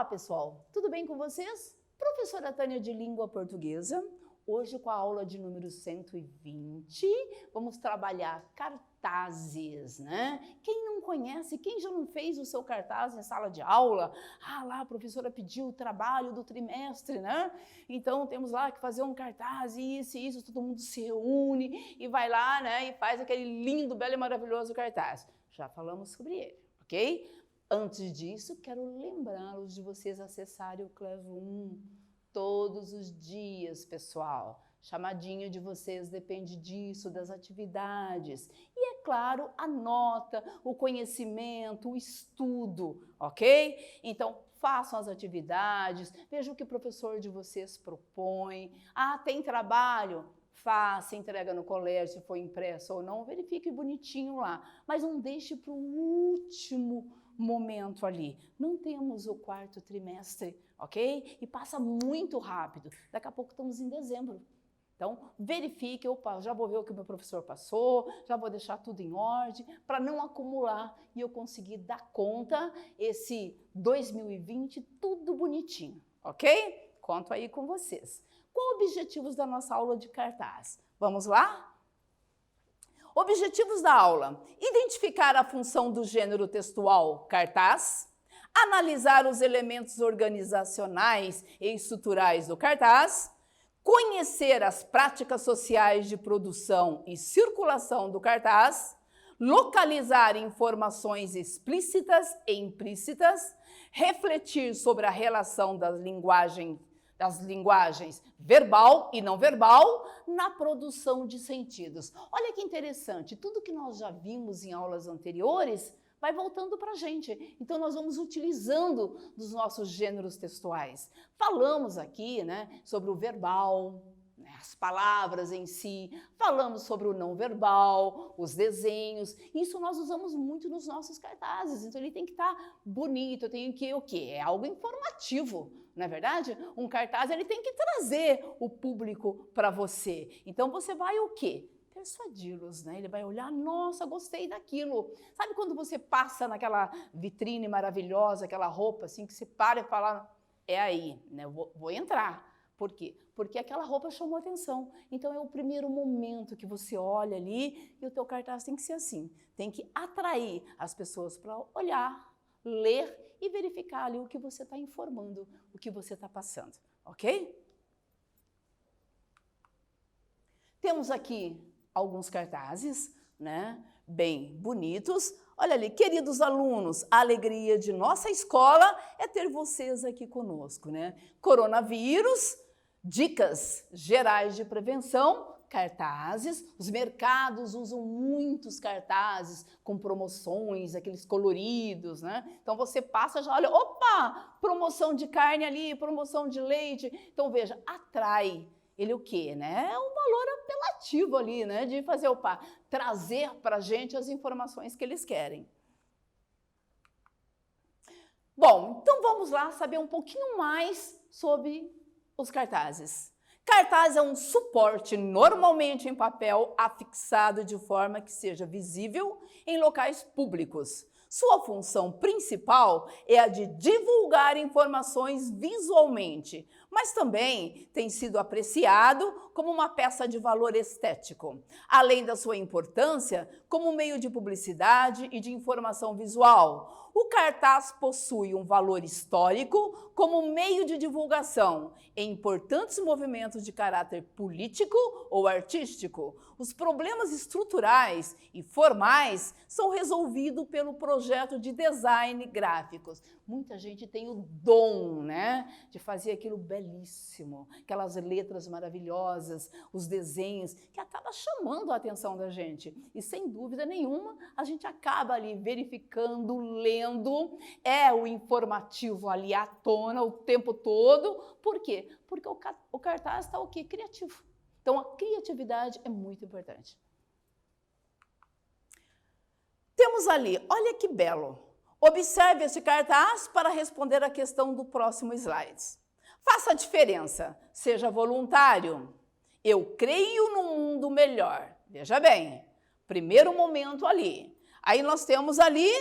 pessoal, tudo bem com vocês? Professora Tânia de Língua Portuguesa. Hoje com a aula de número 120, vamos trabalhar cartazes, né? Quem não conhece, quem já não fez o seu cartaz em sala de aula? Ah, lá a professora pediu o trabalho do trimestre, né? Então temos lá que fazer um cartaz, isso, todo mundo se reúne e vai lá, né? E faz aquele lindo, belo e maravilhoso cartaz. Já falamos sobre ele, ok? Antes disso, quero lembrá-los de vocês acessarem o Classroom todos os dias, pessoal. Chamadinha de vocês depende disso, das atividades. E, é claro, a nota, o conhecimento, o estudo, ok? Então, façam as atividades, vejam o que o professor de vocês propõe. Ah, tem trabalho? Faça, entrega no colégio, se for impresso ou não, verifique bonitinho lá. Mas não deixe para o último momento ali. Não temos o quarto trimestre, ok? E passa muito rápido. Daqui a pouco estamos em dezembro. Então, verifique, opa, já vou ver o que o meu professor passou, já vou deixar tudo em ordem, para não acumular e eu conseguir dar conta esse 2020 tudo bonitinho, ok? Conto aí com vocês. Quais objetivos da nossa aula de cartaz? Vamos lá? Objetivos da aula: identificar a função do gênero textual cartaz, analisar os elementos organizacionais e estruturais do cartaz, conhecer as práticas sociais de produção e circulação do cartaz, localizar informações explícitas e implícitas, refletir sobre a relação das linguagens verbal e não verbal na produção de sentidos. Olha que interessante, tudo que nós já vimos em aulas anteriores vai voltando para a gente. Então, nós vamos utilizando dos nossos gêneros textuais. Falamos aqui, né, sobre o verbal, né, as palavras em si, falamos sobre o não verbal, os desenhos. Isso nós usamos muito nos nossos cartazes. Então, ele tem que estar bonito, tem que o quê? É algo informativo. Não é verdade? Um cartaz, ele tem que trazer o público para você. Então, você vai o quê? Persuadi-los, né? Ele vai olhar, nossa, gostei daquilo. Sabe quando você passa naquela vitrine maravilhosa, aquela roupa assim, que você para e fala, é aí, né? Vou entrar. Por quê? Porque aquela roupa chamou atenção. Então, é o primeiro momento que você olha ali e o teu cartaz tem que ser assim. Tem que atrair as pessoas para olhar, ler e verificar ali o que você está informando, o que você está passando, ok? Temos aqui alguns cartazes, né, bem bonitos. Olha ali, queridos alunos, a alegria de nossa escola é ter vocês aqui conosco, né? Coronavírus, dicas gerais de prevenção, cartazes. Os mercados usam muitos cartazes com promoções, aqueles coloridos, né? Então você passa, já olha, opa, promoção de carne ali, promoção de leite. Então veja, atrai. Ele o quê, né? É um valor apelativo ali, né? De fazer, opa, trazer para a gente as informações que eles querem. Bom, então vamos lá saber um pouquinho mais sobre os cartazes. Cartaz é um suporte normalmente em papel afixado de forma que seja visível em locais públicos. Sua função principal é a de divulgar informações visualmente, mas também tem sido apreciado como uma peça de valor estético, além da sua importância como meio de publicidade e de informação visual. O cartaz possui um valor histórico como meio de divulgação em importantes movimentos de caráter político ou artístico. Os problemas estruturais e formais são resolvidos pelo projeto de design gráficos. Muita gente tem o dom, né, de fazer aquilo belíssimo, aquelas letras maravilhosas, os desenhos, que acaba chamando a atenção da gente. E sem dúvida nenhuma, a gente acaba ali verificando, lendo, é o informativo ali à tona o tempo todo. Por quê? Porque o cartaz está o quê? Criativo. Então, a criatividade é muito importante. Temos ali, olha que belo. Observe esse cartaz para responder a questão do próximo slide. Faça a diferença, seja voluntário. Eu creio num mundo melhor. Veja bem, primeiro momento ali. Aí nós temos ali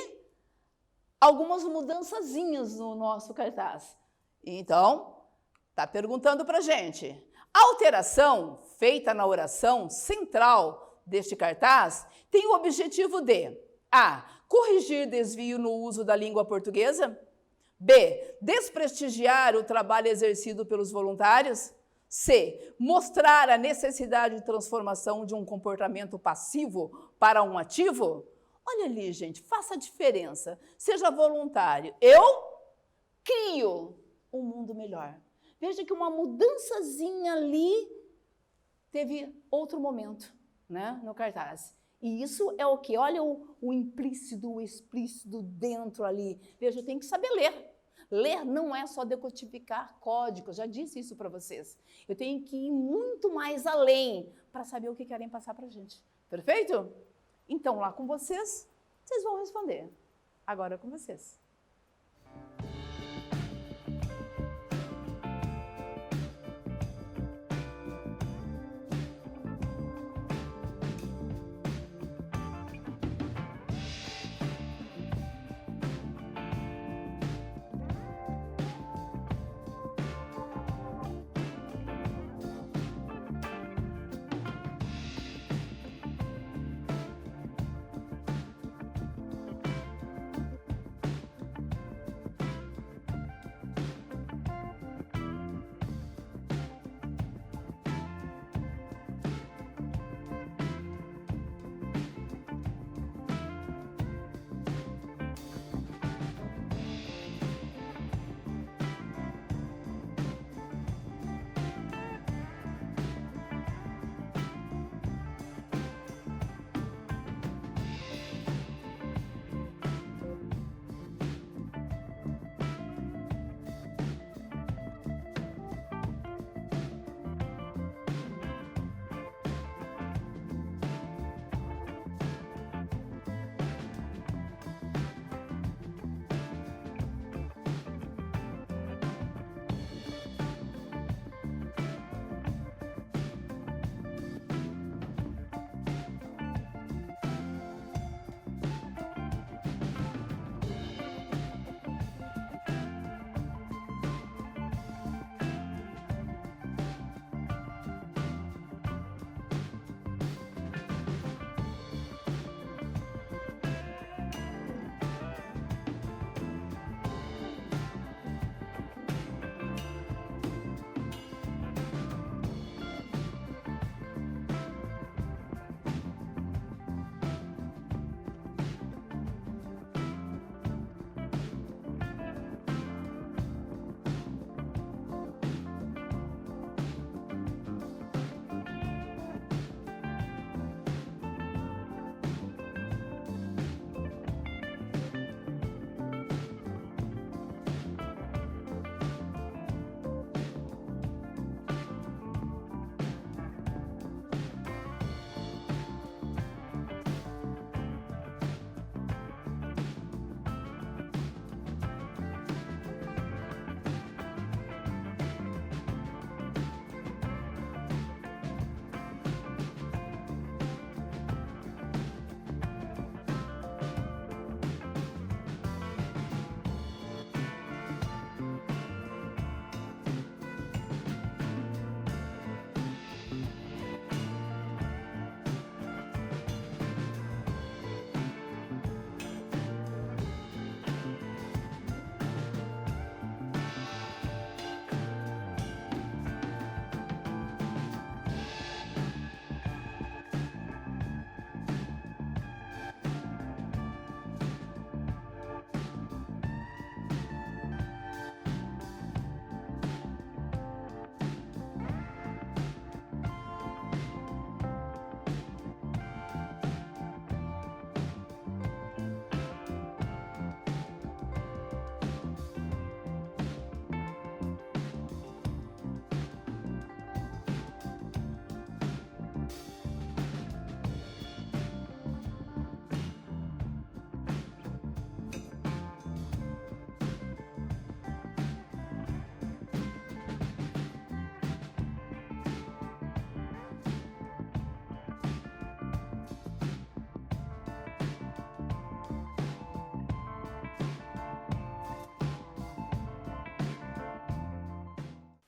algumas mudançazinhas no nosso cartaz. Então, está perguntando para a gente. A alteração feita na oração central deste cartaz tem o objetivo de A. Corrigir desvio no uso da língua portuguesa. B. Desprestigiar o trabalho exercido pelos voluntários. C. Mostrar a necessidade de transformação de um comportamento passivo para um ativo. Olha ali, gente, faça a diferença. Seja voluntário. Eu crio um mundo melhor. Veja que uma mudançazinha ali teve outro momento, né, no cartaz. E isso é o quê? Olha o implícito, o explícito dentro ali. Veja, eu tenho que saber ler. Ler não é só decodificar códigos, já disse isso para vocês. Eu tenho que ir muito mais além para saber o que querem passar para a gente. Perfeito? Então, lá com vocês, vocês vão responder. Agora com vocês.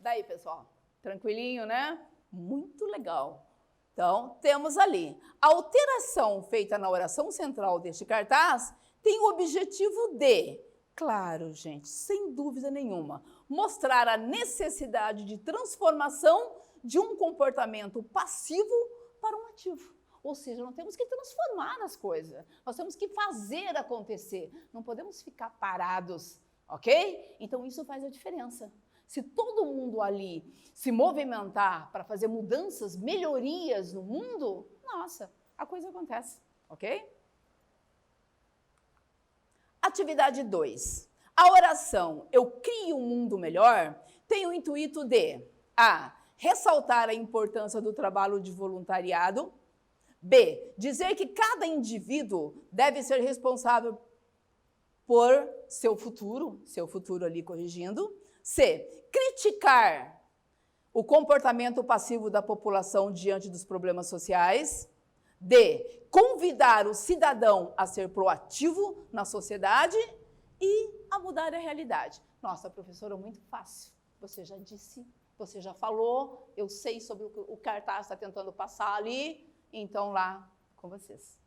Daí, pessoal, tranquilinho, né? Muito legal. Então, temos ali, a alteração feita na oração central deste cartaz tem o objetivo de, claro, gente, sem dúvida nenhuma, mostrar a necessidade de transformação de um comportamento passivo para um ativo. Ou seja, nós temos que transformar as coisas, nós temos que fazer acontecer, não podemos ficar parados, ok? Então, isso faz a diferença. Se todo mundo ali se movimentar para fazer mudanças, melhorias no mundo, nossa, a coisa acontece, ok? Atividade 2. A oração "Eu crio um mundo melhor" tem o intuito de a. Ressaltar a importância do trabalho de voluntariado. B. Dizer que cada indivíduo deve ser responsável por seu futuro ali corrigindo. C. Criticar o comportamento passivo da população diante dos problemas sociais. D. Convidar o cidadão a ser proativo na sociedade e a mudar a realidade. Nossa, professora, muito fácil. Você já disse, você já falou, eu sei sobre o que o cartaz está tentando passar ali, então lá com vocês.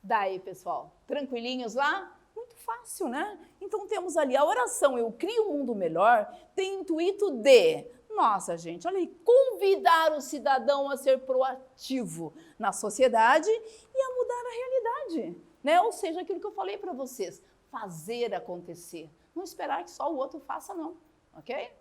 Daí, pessoal, tranquilinhos lá? Muito fácil, né? Então temos ali a oração "Eu crio um mundo melhor" tem o intuito de, nossa gente, olha aí, convidar o cidadão a ser proativo na sociedade e a mudar a realidade, né? Ou seja, aquilo que eu falei para vocês, fazer acontecer. Não esperar que só o outro faça, não, ok?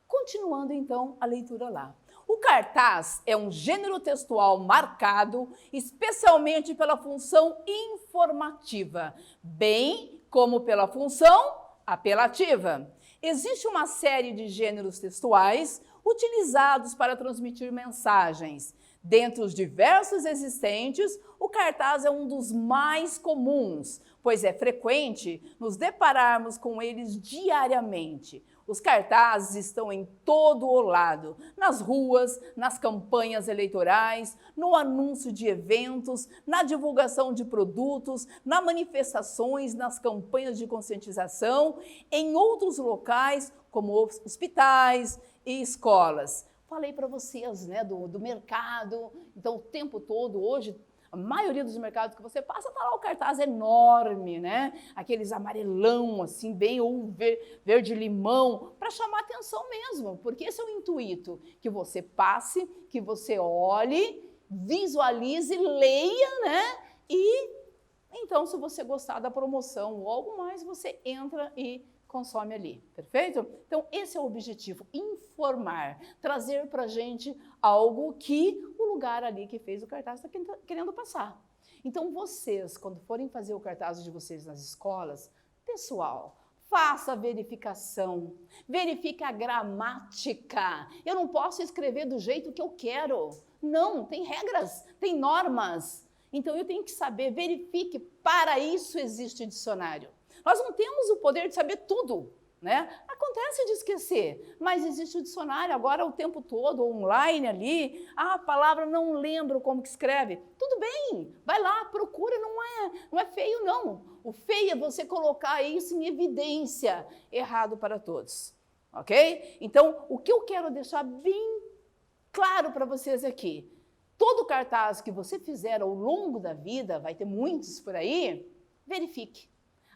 Continuando, então, a leitura lá. O cartaz é um gênero textual marcado especialmente pela função informativa, bem como pela função apelativa. Existe uma série de gêneros textuais utilizados para transmitir mensagens. Dentre os diversos existentes, o cartaz é um dos mais comuns, pois é frequente nos depararmos com eles diariamente. Os cartazes estão em todo o lado, nas ruas, nas campanhas eleitorais, no anúncio de eventos, na divulgação de produtos, nas manifestações, nas campanhas de conscientização, em outros locais, como hospitais e escolas. Falei para vocês, né, do mercado, então o tempo todo, hoje, a maioria dos mercados que você passa, tá lá o cartaz enorme, né? Aqueles amarelão, assim, bem, ou verde-limão, para chamar atenção mesmo, porque esse é o intuito, que você passe, que você olhe, visualize, leia, né? E, então, se você gostar da promoção ou algo mais, você entra e consome ali, perfeito? Então, esse é o objetivo, informar, trazer para a gente algo que o lugar ali que fez o cartaz está querendo passar. Então, vocês, quando forem fazer o cartaz de vocês nas escolas, pessoal, faça a verificação, verifique a gramática. Eu não posso escrever do jeito que eu quero. Não, tem regras, tem normas. Então, eu tenho que saber, verifique, para isso existe dicionário. Nós não temos o poder de saber tudo, né? Acontece de esquecer, mas existe o dicionário agora o tempo todo, online ali. Ah, a palavra não lembro como que escreve. Tudo bem, vai lá, procura, não é feio não. O feio é você colocar isso em evidência, errado para todos, ok? Então, o que eu quero deixar bem claro para vocês aqui, todo cartaz que você fizer ao longo da vida, vai ter muitos por aí, verifique.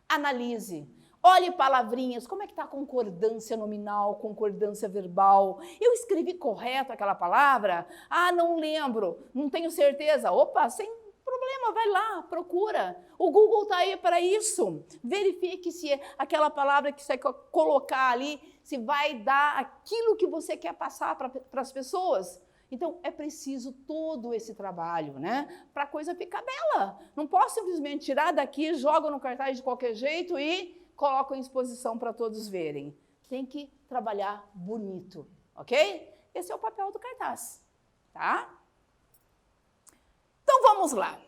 Analise, olhe palavrinhas, como é que está a concordância nominal, concordância verbal. Eu escrevi correto aquela palavra? Ah, não lembro, não tenho certeza. Opa, sem problema, vai lá, procura. O Google está aí para isso. Verifique se aquela palavra que você quer colocar ali, se vai dar aquilo que você quer passar para as pessoas. Então, é preciso todo esse trabalho, né? Para a coisa ficar bela. Não posso simplesmente tirar daqui, jogo no cartaz de qualquer jeito e coloco em exposição para todos verem. Tem que trabalhar bonito, ok? Esse é o papel do cartaz, tá? Então, vamos lá.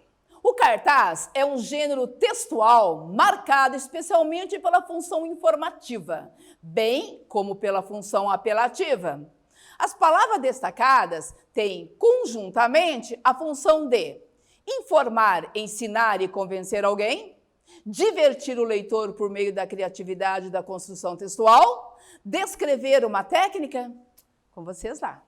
O cartaz é um gênero textual marcado especialmente pela função informativa, bem como pela função apelativa. As palavras destacadas têm, conjuntamente, a função de informar, ensinar e convencer alguém, divertir o leitor por meio da criatividade da construção textual, descrever uma técnica, com vocês lá.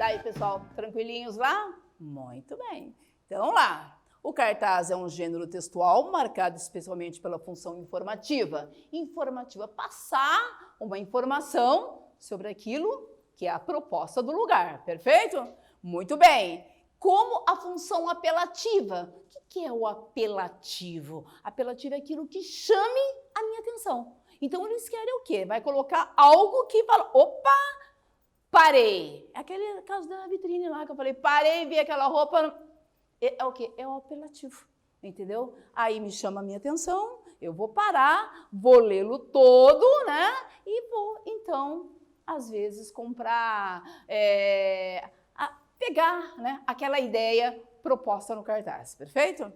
Daí, pessoal, tranquilinhos lá? Muito bem. Então, lá. O cartaz é um gênero textual marcado especialmente pela função informativa. Informativa, passar uma informação sobre aquilo que é a proposta do lugar, perfeito? Muito bem. Como a função apelativa. O que é o apelativo? Apelativo é aquilo que chame a minha atenção. Então, eles querem o quê? Vai colocar algo que fala, opa, parei. É aquele caso da vitrine lá que eu falei, parei, vi aquela roupa. É o quê? É o apelativo, entendeu? Aí me chama a minha atenção, eu vou parar, vou lê-lo todo, né? E vou, então, às vezes, comprar, pegar, né, aquela ideia proposta no cartaz, perfeito?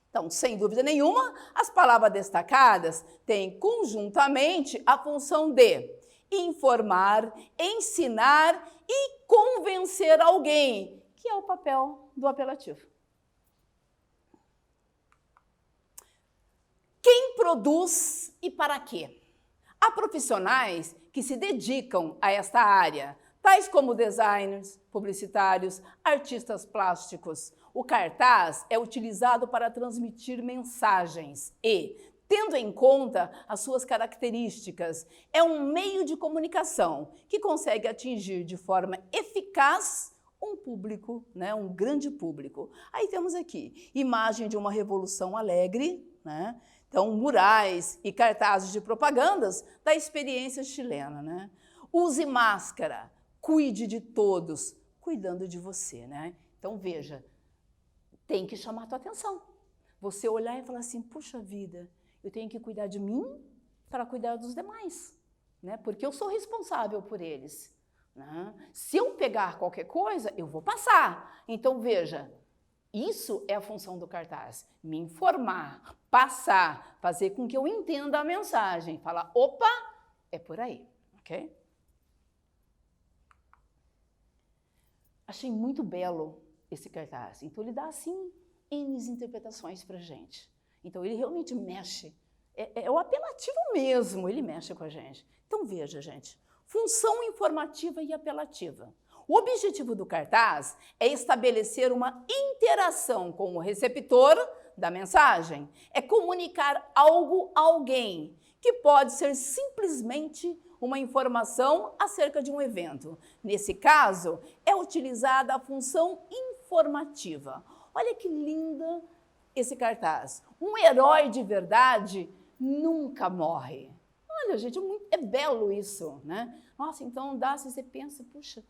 Então, sem dúvida nenhuma, as palavras destacadas têm conjuntamente a função de informar, ensinar e convencer alguém, que é o papel do apelativo. Quem produz e para quê? Há profissionais que se dedicam a esta área, tais como designers, publicitários, artistas plásticos. O cartaz é utilizado para transmitir mensagens e, tendo em conta as suas características, é um meio de comunicação que consegue atingir de forma eficaz um público, né, um grande público. Aí temos aqui, imagem de uma revolução alegre, né? Então, murais e cartazes de propagandas da experiência chilena, né? Use máscara, cuide de todos, cuidando de você, né? Então, veja, tem que chamar a tua atenção. Você olhar e falar assim, puxa vida, eu tenho que cuidar de mim para cuidar dos demais, né? Porque eu sou responsável por eles. Se eu pegar qualquer coisa, eu vou passar. Então, veja, isso é a função do cartaz. Me informar, passar, fazer com que eu entenda a mensagem. Falar, opa, é por aí, ok? Achei muito belo esse cartaz. Então, ele dá, assim, N interpretações pra gente. Então, ele realmente mexe. É o apelativo mesmo, ele mexe com a gente. Então, veja, gente. Função informativa e apelativa. O objetivo do cartaz é estabelecer uma interação com o receptor da mensagem. É comunicar algo a alguém, que pode ser simplesmente uma informação acerca de um evento. Nesse caso, é utilizada a função informativa. Olha que linda esse cartaz. Um herói de verdade nunca morre. Olha, gente, é belo isso, né? Nossa, então dá, se você pensa, puxa,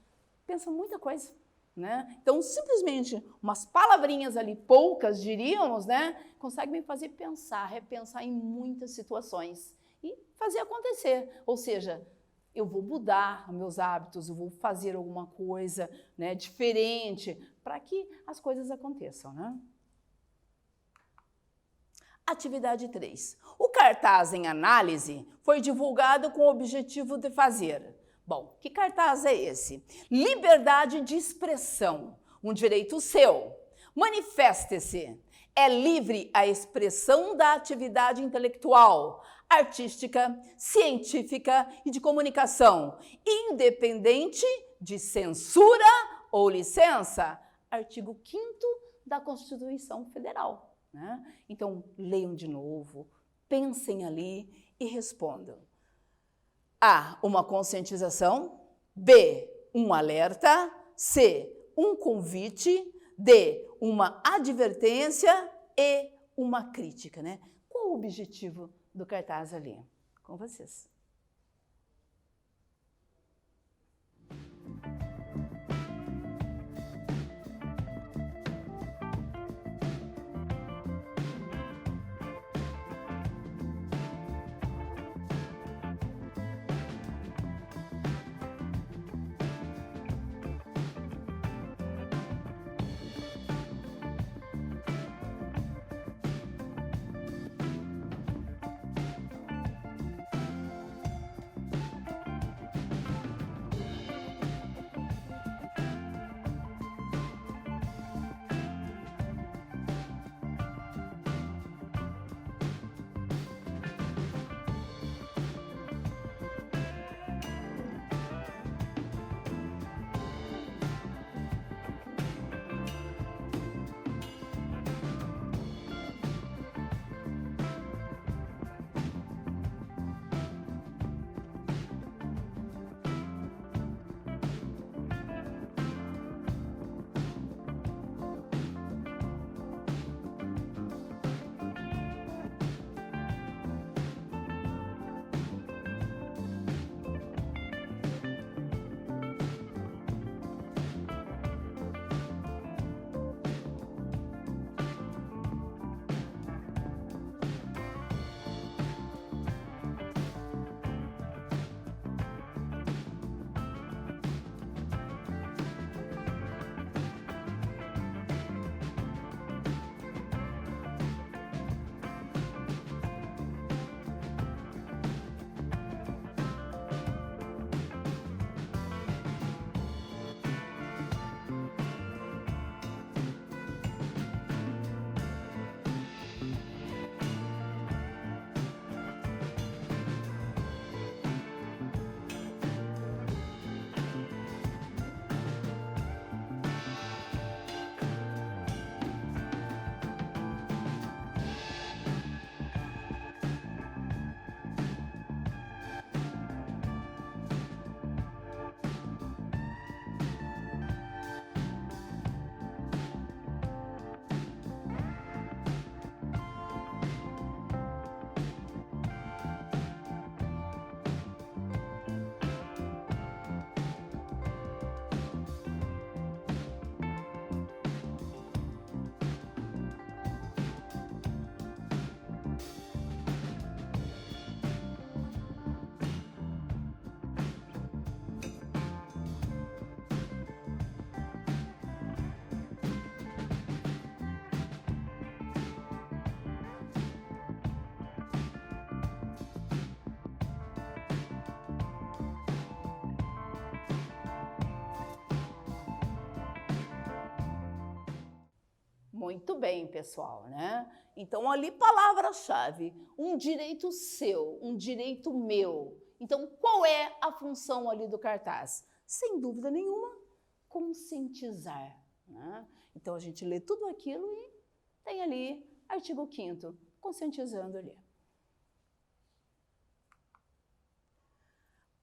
pensa muita coisa, né? Então, simplesmente umas palavrinhas ali, poucas diríamos, né? Consegue me fazer pensar, repensar em muitas situações e fazer acontecer. Ou seja, eu vou mudar meus hábitos, eu vou fazer alguma coisa, né, diferente para que as coisas aconteçam, né? Atividade 3. O cartaz em análise foi divulgado com o objetivo de fazer. Bom, que cartaz é esse? Liberdade de expressão, um direito seu. Manifeste-se. É livre a expressão da atividade intelectual, artística, científica e de comunicação, independente de censura ou licença. Artigo 5º da Constituição Federal. Né? Então, leiam de novo, pensem ali e respondam. A, uma conscientização. B, um alerta. C, um convite. D, uma advertência. E, uma crítica. Né? Qual o objetivo do cartaz ali? Com vocês. Muito bem, pessoal, né? Então, ali, palavra-chave, um direito seu, um direito meu. Então, qual é a função ali do cartaz? Sem dúvida nenhuma, conscientizar, né? Então, a gente lê tudo aquilo e tem ali, artigo 5º, conscientizando ali.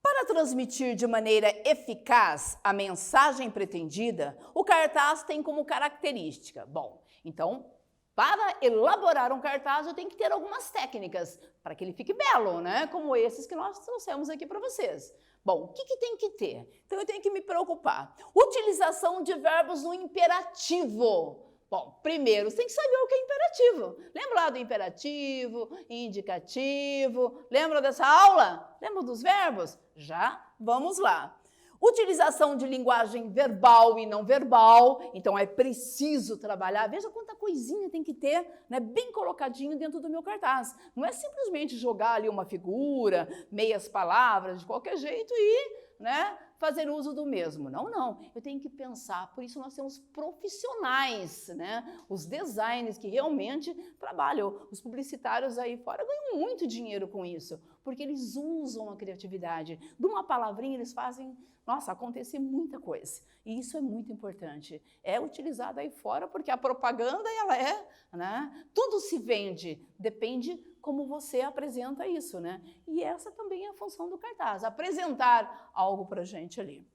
Para transmitir de maneira eficaz a mensagem pretendida, o cartaz tem como característica. Bom, então, para elaborar um cartaz, eu tenho que ter algumas técnicas para que ele fique belo, né? Como esses que nós trouxemos aqui para vocês. Bom, o que tem que ter? Então, eu tenho que me preocupar. Utilização de verbos no imperativo. Bom, primeiro, você tem que saber o que é imperativo. Lembra lá do imperativo, indicativo? Lembra dessa aula? Lembra dos verbos? Já? Vamos lá. Utilização de linguagem verbal e não verbal. Então, é preciso trabalhar. Veja quanta coisinha tem que ter, né, bem colocadinho dentro do meu cartaz. Não é simplesmente jogar ali uma figura, meias palavras, de qualquer jeito e, né, fazer uso do mesmo. Não, não. Eu tenho que pensar. Por isso nós temos profissionais, né? Os designers que realmente trabalham. Os publicitários aí fora ganham muito dinheiro com isso, porque eles usam a criatividade. De uma palavrinha eles fazem, nossa, acontecer muita coisa. E isso é muito importante. É utilizado aí fora porque a propaganda, ela é, né? Tudo se vende, depende como você apresenta isso, né? E essa também é a função do cartaz, apresentar algo para a gente ali.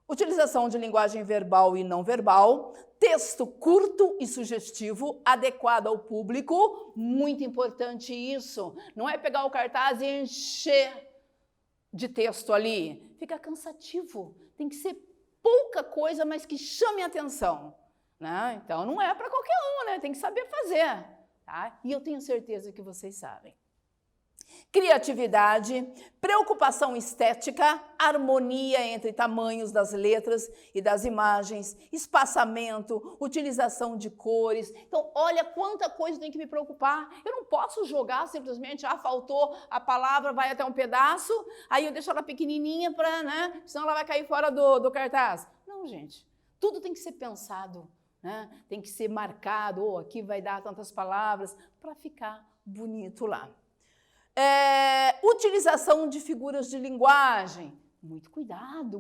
Utilização de linguagem verbal e não verbal, texto curto e sugestivo, adequado ao público, muito importante isso. Não é pegar o cartaz e encher de texto ali, fica cansativo, tem que ser pouca coisa, mas que chame a atenção, né? Então não é para qualquer um, né? Tem que saber fazer. Tá? E eu tenho certeza que vocês sabem. Criatividade, preocupação estética, harmonia entre tamanhos das letras e das imagens, espaçamento, utilização de cores. Então, olha quanta coisa tem que me preocupar. Eu não posso jogar simplesmente, faltou a palavra, vai até um pedaço, aí eu deixo ela pequenininha para, né? Senão ela vai cair fora do cartaz. Não, gente. Tudo tem que ser pensado. Né? Tem que ser marcado, aqui vai dar tantas palavras, para ficar bonito lá. Utilização de figuras de linguagem. Muito cuidado,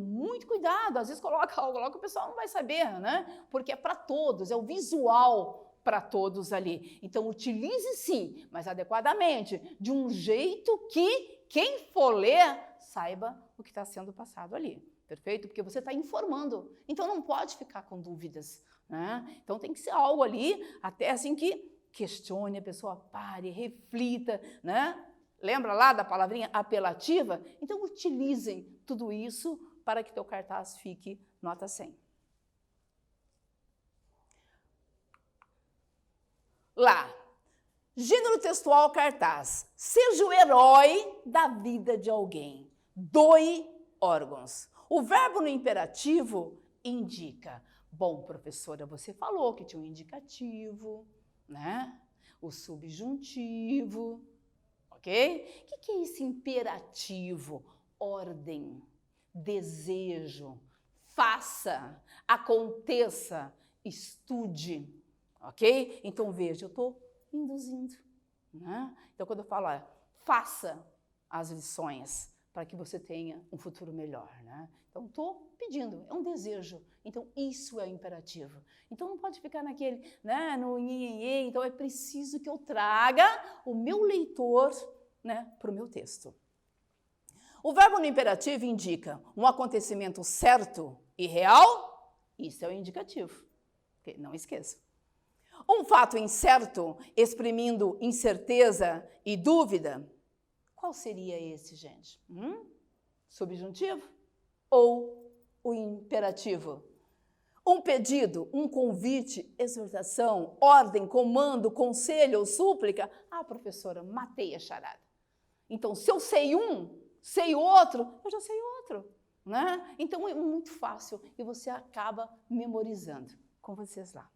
às vezes coloca algo lá que o pessoal não vai saber, né? Porque é para todos, é o visual para todos ali. Então, utilize sim, mas adequadamente, de um jeito que quem for ler saiba o que está sendo passado ali. Perfeito? Porque você está informando, então não pode ficar com dúvidas. Né? Então tem que ser algo ali, até assim que questione, a pessoa pare, reflita, né? Lembra lá da palavrinha apelativa? Então utilizem tudo isso para que teu cartaz fique nota 100. Lá, gênero textual cartaz. Seja o herói da vida de alguém. Doe órgãos. O verbo no imperativo indica. Bom, professora, você falou que tinha um indicativo, né? O subjuntivo, ok? O que é esse imperativo? Ordem, desejo, faça, aconteça, estude, ok? Então, veja, eu estou induzindo, né? Então, quando eu falo, faça as lições para que você tenha um futuro melhor, né? Então, estou pedindo, é um desejo. Então, isso é o imperativo. Então, não pode ficar naquele, né, no nhenhenhê. Então, é preciso que eu traga o meu leitor, né, para o meu texto. O verbo no imperativo indica um acontecimento certo e real. Isso é o indicativo. Okay? Não esqueça. Um fato incerto, exprimindo incerteza e dúvida. Qual seria esse, gente? Subjuntivo ou o imperativo? Um pedido, um convite, exortação, ordem, comando, conselho ou súplica? Professora, matei a charada. Então, se eu sei um, sei outro, eu já sei outro, né? Então, é muito fácil e você acaba memorizando. Com vocês lá.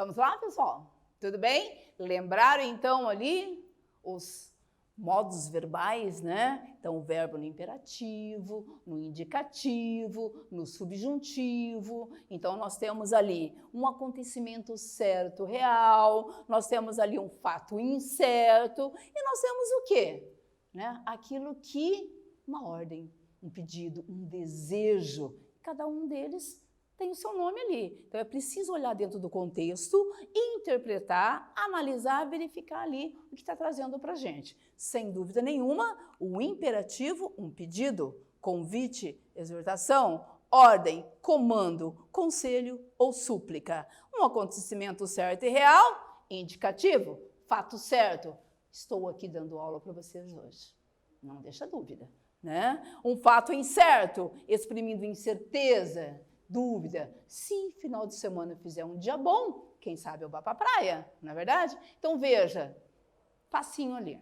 Vamos lá, pessoal? Tudo bem? Lembraram então ali os modos verbais, né? Então, o verbo no imperativo, no indicativo, no subjuntivo. Então, nós temos ali um acontecimento certo, real, nós temos ali um fato incerto e nós temos o quê? Né? Aquilo que, uma ordem, um pedido, um desejo, cada um deles tem o seu nome ali. Então, é preciso olhar dentro do contexto, interpretar, analisar, verificar ali o que está trazendo para a gente. Sem dúvida nenhuma, o imperativo, um pedido, convite, exortação, ordem, comando, conselho ou súplica. Um acontecimento certo e real, indicativo, fato certo. Estou aqui dando aula para vocês hoje. Não deixa dúvida, né? Um fato incerto, exprimindo incerteza, dúvida. Se final de semana fizer um dia bom, quem sabe eu vá para a praia, não é verdade? Então veja, facinho ali.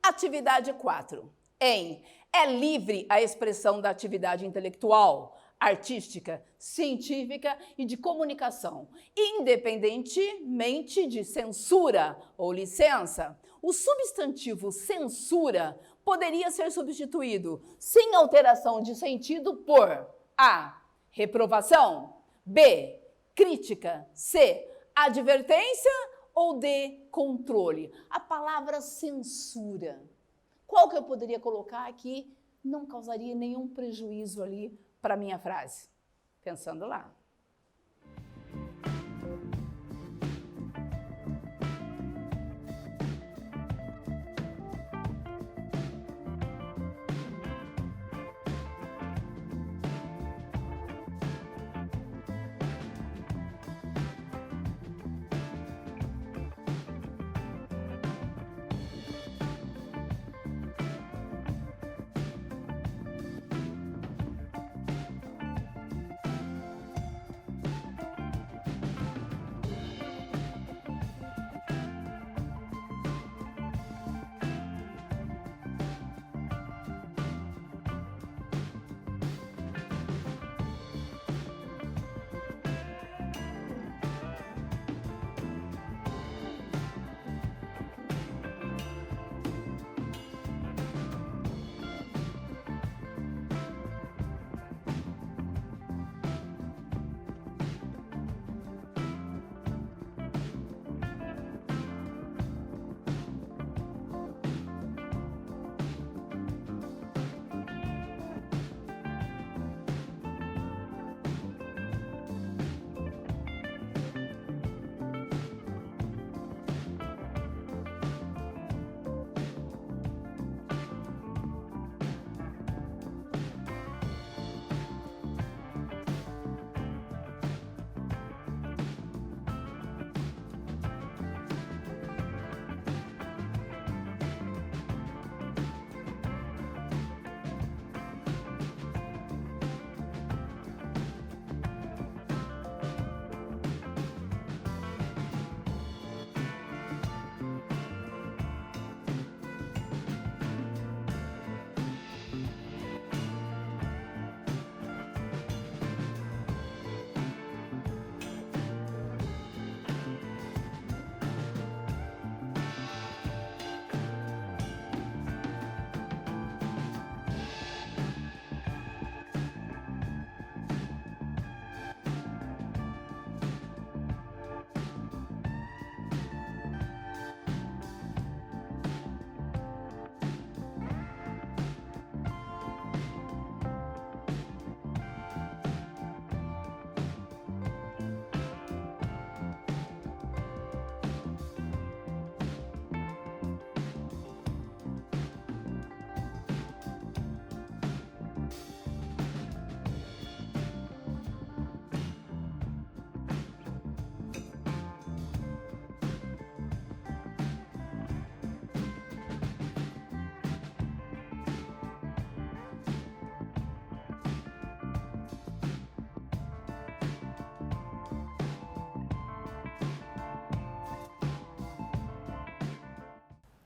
Atividade 4. É livre a expressão da atividade intelectual, artística, científica e de comunicação, independentemente de censura ou licença. O substantivo censura poderia ser substituído, sem alteração de sentido, por A. Reprovação, B. Crítica, C. Advertência ou D. Controle. A palavra censura, qual que eu poderia colocar aqui? Não causaria nenhum prejuízo ali para a minha frase. Pensando lá.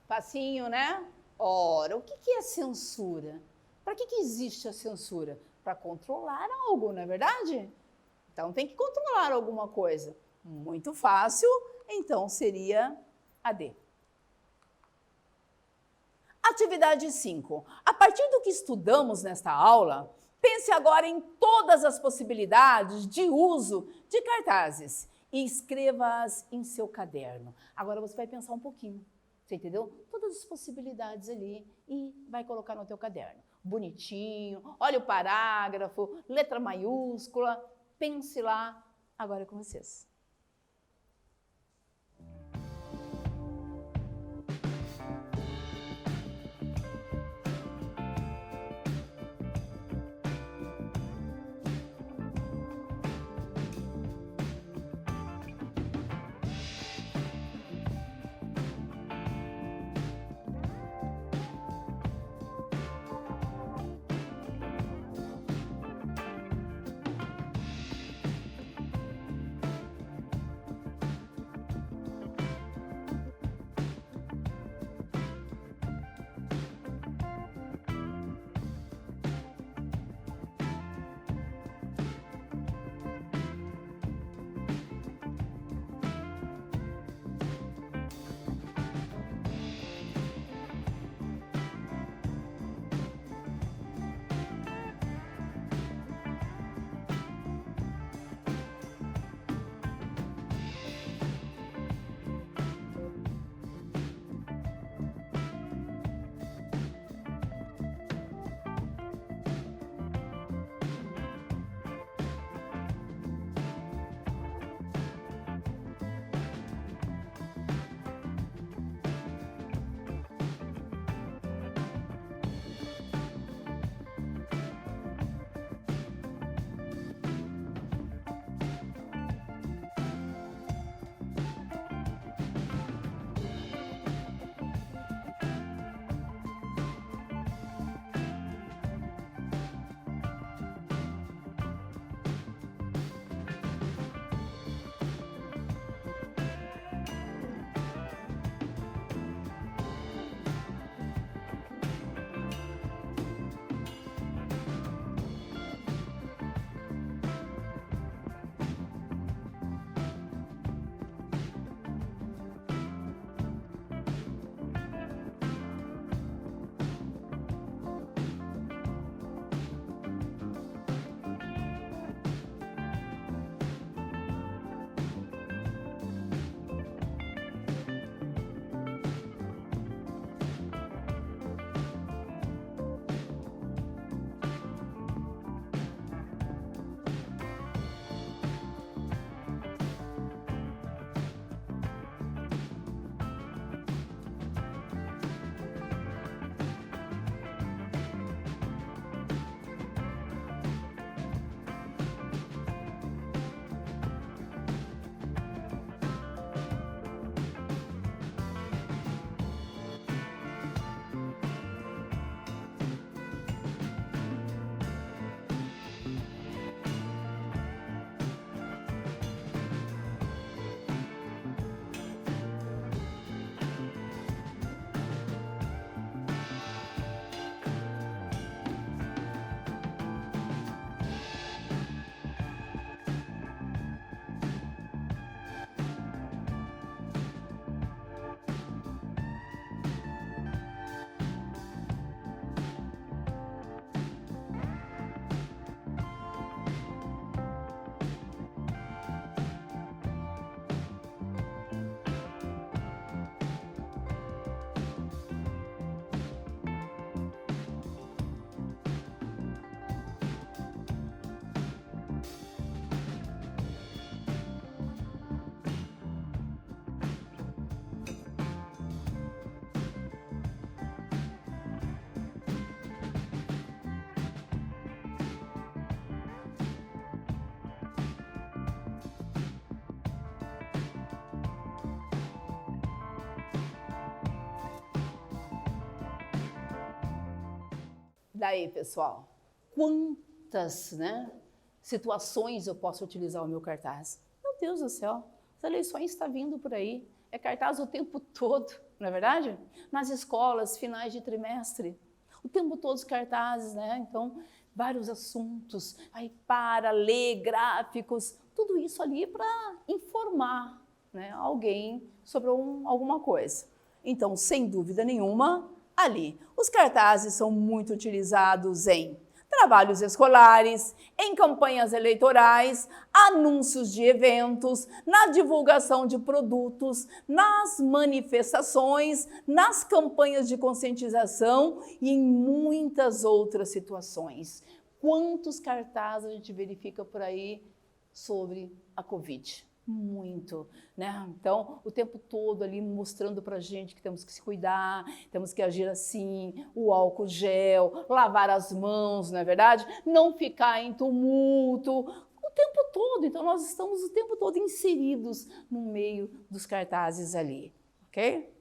Facinho, né? Ora, o que é censura? Para que existe a censura? Para controlar algo, não é verdade? Então tem que controlar alguma coisa. Muito fácil, então seria a D. Atividade 5. A partir do que estudamos nesta aula, pense agora em todas as possibilidades de uso de cartazes e escreva-as em seu caderno. Agora você vai pensar um pouquinho, você entendeu? Todas as possibilidades ali e vai colocar no teu caderno. Bonitinho, olha o parágrafo, letra maiúscula, pense lá. Agora é com vocês. Daí, pessoal, quantas, situações eu posso utilizar o meu cartaz? Meu Deus do céu, as eleições estão vindo por aí, é cartaz o tempo todo, não é verdade? Nas escolas, finais de trimestre, o tempo todo os cartazes, Então, vários assuntos, aí para, lê gráficos, tudo isso ali para informar, né, alguém sobre alguma coisa. Então, sem dúvida nenhuma, ali, os cartazes são muito utilizados em trabalhos escolares, em campanhas eleitorais, anúncios de eventos, na divulgação de produtos, nas manifestações, nas campanhas de conscientização e em muitas outras situações. Quantos cartazes a gente verifica por aí sobre a Covid? Muito, né? Então, o tempo todo ali mostrando pra gente que temos que se cuidar, temos que agir assim, o álcool gel, lavar as mãos, não é verdade? Não ficar em tumulto, o tempo todo. Então, nós estamos o tempo todo inseridos no meio dos cartazes ali, ok?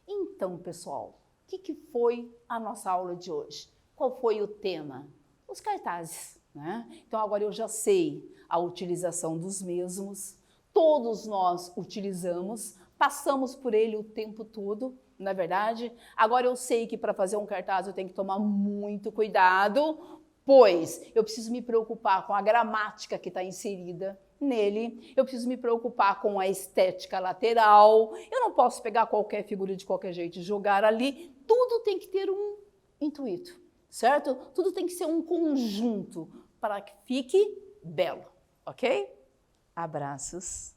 Então, pessoal, o que foi a nossa aula de hoje? Qual foi o tema? Os cartazes, né? Então, agora eu já sei a utilização dos mesmos, todos nós utilizamos, passamos por ele o tempo todo, não é verdade? Agora eu sei que para fazer um cartaz eu tenho que tomar muito cuidado, pois eu preciso me preocupar com a gramática que está inserida nele, eu preciso me preocupar com a estética lateral, eu não posso pegar qualquer figura de qualquer jeito e jogar ali, tudo tem que ter um intuito, certo? Tudo tem que ser um conjunto para que fique belo. Ok? Abraços.